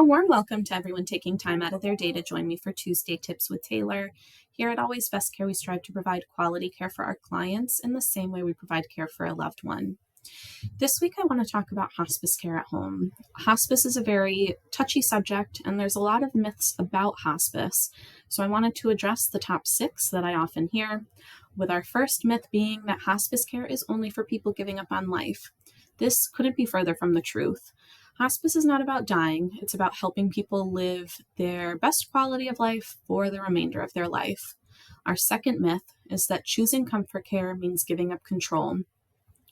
A warm welcome to everyone taking time out of their day to join me for Tuesday Tips with Taylor. Here at Always Best Care, we strive to provide quality care for our clients in the same way we provide care for a loved one. This week, I want to talk about hospice care at home. Hospice is a very touchy subject, and there's a lot of myths about hospice. So I wanted to address the top 6 that I often hear, with our first myth being that hospice care is only for people giving up on life. This couldn't be further from the truth. Hospice is not about dying. It's about helping people live their best quality of life for the remainder of their life. Our second myth is that choosing comfort care means giving up control.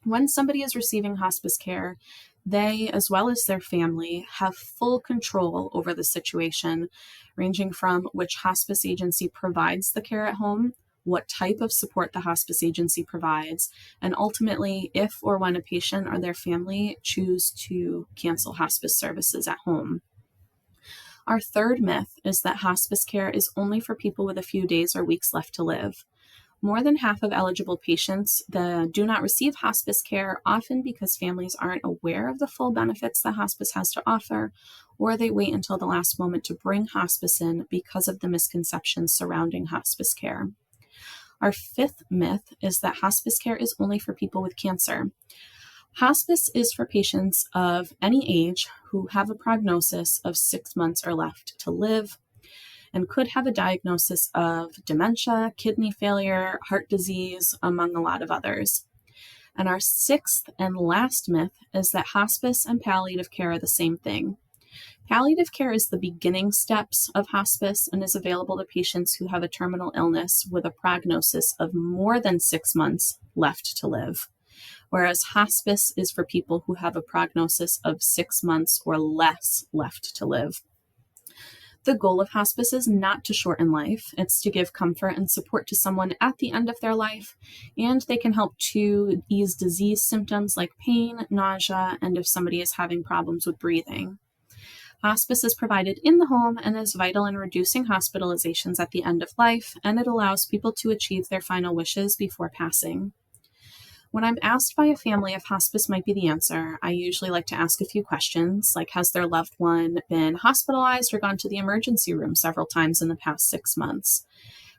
When somebody is receiving hospice care, they, as well as their family, have full control over the situation, ranging from which hospice agency provides the care at home, what type of support the hospice agency provides, and ultimately if or when a patient or their family choose to cancel hospice services at home. Our third myth is that hospice care is only for people with a few days or weeks left to live. More than half of eligible patients that do not receive hospice care, often because families aren't aware of the full benefits that hospice has to offer, or they wait until the last moment to bring hospice in because of the misconceptions surrounding hospice care. Our fifth myth is that hospice care is only for people with cancer. Hospice is for patients of any age who have a prognosis of 6 months or left to live and could have a diagnosis of dementia, kidney failure, heart disease, among a lot of others. And our sixth and last myth is that hospice and palliative care are the same thing. Palliative care is the beginning steps of hospice and is available to patients who have a terminal illness with a prognosis of more than 6 months left to live, whereas hospice is for people who have a prognosis of 6 months or less left to live. The goal of hospice is not to shorten life. It's to give comfort and support to someone at the end of their life, and they can help to ease disease symptoms like pain, nausea, and if somebody is having problems with breathing. Hospice is provided in the home and is vital in reducing hospitalizations at the end of life, and it allows people to achieve their final wishes before passing. When I'm asked by a family if hospice might be the answer, I usually like to ask a few questions, like has their loved one been hospitalized or gone to the emergency room several times in the past 6 months?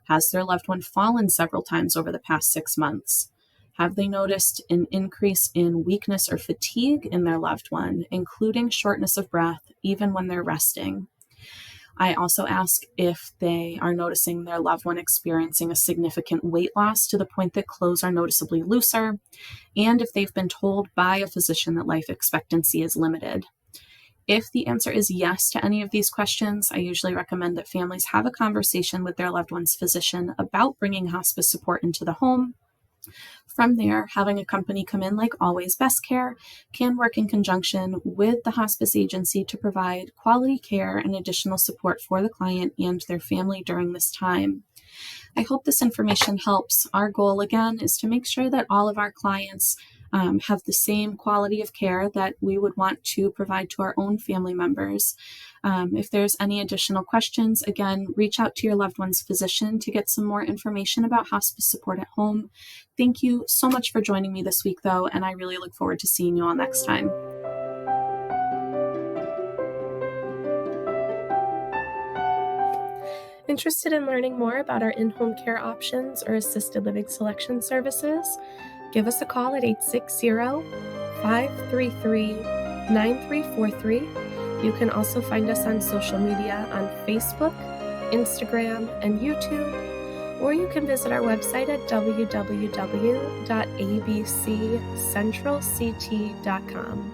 Has their loved one fallen several times over the past 6 months? Have they noticed an increase in weakness or fatigue in their loved one, including shortness of breath, even when they're resting? I also ask if they are noticing their loved one experiencing a significant weight loss to the point that clothes are noticeably looser, and if they've been told by a physician that life expectancy is limited. If the answer is yes to any of these questions, I usually recommend that families have a conversation with their loved one's physician about bringing hospice support into the home. From there, having a company come in like Always Best Care can work in conjunction with the hospice agency to provide quality care and additional support for the client and their family during this time. I hope this information helps. Our goal, again, is to make sure that all of our clients have the same quality of care that we would want to provide to our own family members. If there's any additional questions, again, reach out to your loved one's physician to get some more information about hospice support at home. Thank you so much for joining me this week, though, and I really look forward to seeing you all next time. Interested in learning more about our in-home care options or assisted living selection services? Give us a call at 860-533-9343. You can also find us on social media on Facebook, Instagram, and YouTube, or you can visit our website at www.abccentralct.com.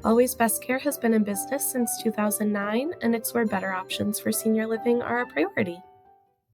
Always Best Care has been in business since 2009, and it's where better options for senior living are a priority.